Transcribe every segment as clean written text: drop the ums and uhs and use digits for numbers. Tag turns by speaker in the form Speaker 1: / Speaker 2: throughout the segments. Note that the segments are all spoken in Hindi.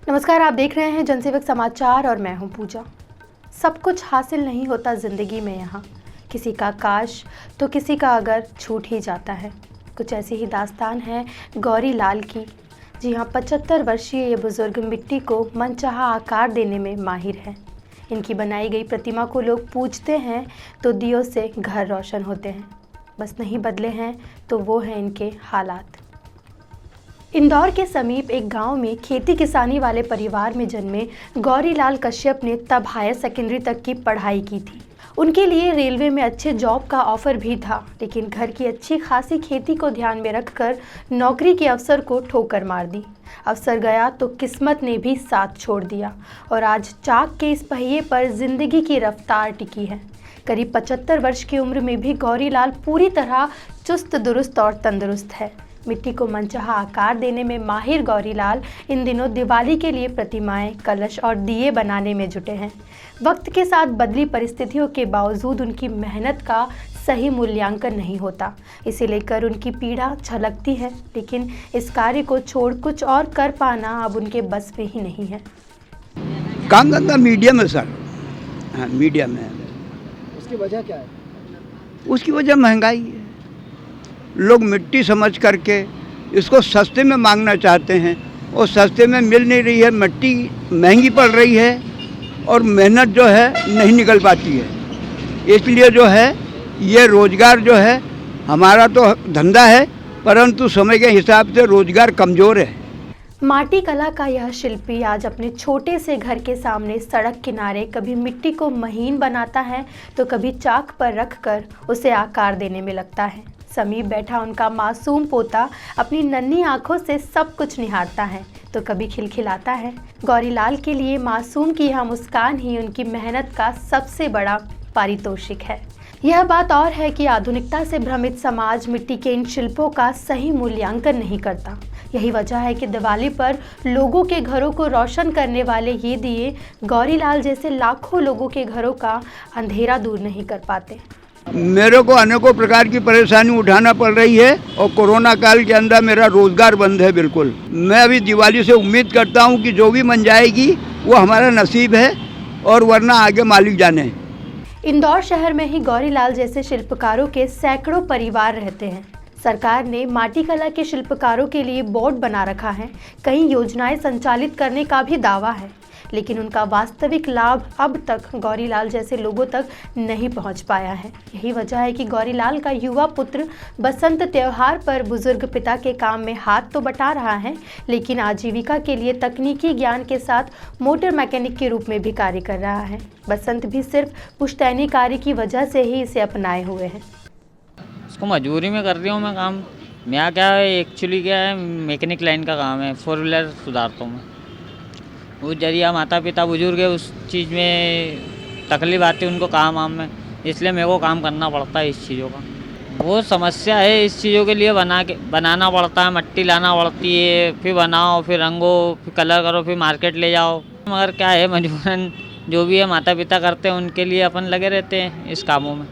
Speaker 1: नमस्कार, आप देख रहे हैं जनसेवक समाचार और मैं हूं पूजा। सब कुछ हासिल नहीं होता ज़िंदगी में यहाँ, किसी का काश तो किसी का अगर छूट ही जाता है। कुछ ऐसी ही दास्तान है गौरी लाल की। जी हाँ, 75 वर्षीय ये बुज़ुर्ग मिट्टी को मनचाहा आकार देने में माहिर हैं। इनकी बनाई गई प्रतिमा को लोग पूजते हैं तो दियों से घर रोशन होते हैं। बस नहीं बदले हैं तो वो हैं इनके हालात। इंदौर के समीप एक गांव में खेती किसानी वाले परिवार में जन्मे गौरी लाल कश्यप ने तब हायर सेकेंडरी तक की पढ़ाई की थी। उनके लिए रेलवे में अच्छे जॉब का ऑफर भी था, लेकिन घर की अच्छी खासी खेती को ध्यान में रखकर नौकरी के अवसर को ठोकर मार दी। अवसर गया तो किस्मत ने भी साथ छोड़ दिया और आज चाक के इस पहिए पर जिंदगी की रफ्तार टिकी है। करीब 75 वर्ष की उम्र में भी गौरी लाल पूरी तरह चुस्त दुरुस्त और तंदुरुस्त है। मिट्टी को मनचाहा आकार देने में माहिर गौरी लाल इन दिनों दिवाली के लिए प्रतिमाएं, कलश और दिए बनाने में जुटे हैं। वक्त के साथ बदली परिस्थितियों के बावजूद उनकी मेहनत का सही मूल्यांकन नहीं होता। इसे लेकर उनकी पीड़ा झलकती है, लेकिन इस कार्य को छोड़ कुछ और कर पाना अब उनके बस में ही नहीं है।
Speaker 2: काम धंधा मीडियम है सर। हाँ, मीडियम है।
Speaker 3: उसकी वजह क्या है?
Speaker 2: उसकी वजह महंगाई है। लोग मिट्टी समझ करके इसको सस्ते में मांगना चाहते हैं और सस्ते में मिल नहीं रही है। मिट्टी महंगी पड़ रही है और मेहनत जो है नहीं निकल पाती है। इसलिए जो है ये रोज़गार जो है हमारा तो धंधा है, परंतु समय के हिसाब से रोज़गार कमज़ोर है।
Speaker 1: माटी कला का यह शिल्पी आज अपने छोटे से घर के सामने सड़क किनारे कभी मिट्टी को महीन बनाता है तो कभी चाक पर रखकर उसे आकार देने में लगता है। समीप बैठा उनका मासूम पोता अपनी नन्ही आंखों से सब कुछ निहारता है तो कभी खिलखिलाता है। गौरी लाल के लिए मासूम की यह मुस्कान ही उनकी मेहनत का सबसे बड़ा पारितोषिक है। यह बात और है कि आधुनिकता से भ्रमित समाज मिट्टी के इन शिल्पों का सही मूल्यांकन नहीं करता। यही वजह है कि दिवाली पर लोगों के घरों को रोशन करने वाले ये दिए गौरी लाल जैसे लाखों लोगों के घरों का अंधेरा दूर नहीं कर पाते।
Speaker 2: मेरे को अनेकों प्रकार की परेशानी उठाना पड़ रही है और कोरोना काल के अंदर मेरा रोज़गार बंद है बिल्कुल। मैं अभी दिवाली से उम्मीद करता हूं कि जो भी बन जाएगी वो हमारा नसीब है और वरना आगे मालिक जाने।
Speaker 1: इंदौर शहर में ही गौरी लाल जैसे शिल्पकारों के सैकड़ों परिवार रहते हैं। सरकार ने माटी कला के शिल्पकारों के लिए बोर्ड बना रखा है। कई योजनाएं संचालित करने का भी दावा है, लेकिन उनका वास्तविक लाभ अब तक गौरी लाल जैसे लोगों तक नहीं पहुंच पाया है। यही वजह है कि गौरी लाल का युवा पुत्र बसंत त्योहार पर बुजुर्ग पिता के काम में हाथ तो बटा रहा है, लेकिन आजीविका के लिए तकनीकी ज्ञान के साथ मोटर मैकेनिक के रूप में भी कार्य कर रहा है। बसंत भी सिर्फ पुश्तैनी कार्य की वजह से ही इसे अपनाए हुए हैं।
Speaker 4: उसको मजबूरी में कर रही हूँ मैं काम। मेरा क्या है, एक्चुअली क्या है, मैकेनिक लाइन का काम है, 4 व्हीलर सुधारता हूँ मैं। उस जरिया माता पिता बुजुर्ग है, उस चीज़ में तकलीफ आती है उनको काम वाम में, इसलिए मेरे को काम करना पड़ता है इस चीज़ों का। वो समस्या है, इस चीज़ों के लिए बनाना पड़ता है, मिट्टी लाना पड़ती है, फिर बनाओ, फिर रंगो, फिर कलर करो, फिर मार्केट ले जाओ। मगर क्या है, मजबूरन जो भी है माता पिता करते हैं उनके लिए अपन लगे रहते हैं इस कामों में।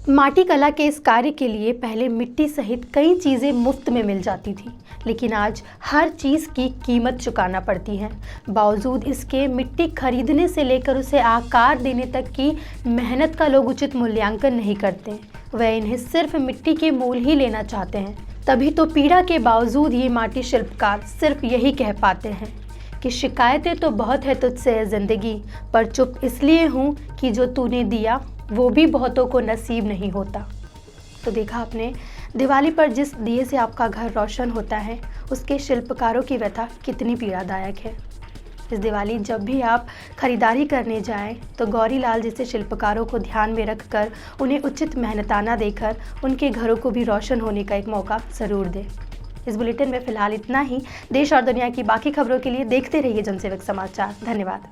Speaker 1: माटी कला के इस कार्य के लिए पहले मिट्टी सहित कई चीज़ें मुफ्त में मिल जाती थी, लेकिन आज हर चीज़ की कीमत चुकाना पड़ती है। बावजूद इसके मिट्टी खरीदने से लेकर उसे आकार देने तक की मेहनत का लोग उचित मूल्यांकन नहीं करते। वह इन्हें सिर्फ मिट्टी के मोल ही लेना चाहते हैं। तभी तो पीड़ा के बावजूद ये माटी शिल्पकार सिर्फ यही कह पाते हैं कि शिकायतें तो बहुत है तुझसे है ज़िंदगी, पर चुप इसलिए हूँ कि जो तूने दिया वो भी बहुतों को नसीब नहीं होता। तो देखा आपने, दिवाली पर जिस दिए से आपका घर रोशन होता है उसके शिल्पकारों की व्यथा कितनी पीड़ादायक है। इस दिवाली जब भी आप खरीदारी करने जाएं तो गौरी लाल जैसे शिल्पकारों को ध्यान में रखकर उन्हें उचित मेहनताना देकर उनके घरों को भी रोशन होने का एक मौका ज़रूर दें। इस बुलेटिन में फ़िलहाल इतना ही। देश और दुनिया की बाकी खबरों के लिए देखते रहिए जनसेवक समाचार। धन्यवाद।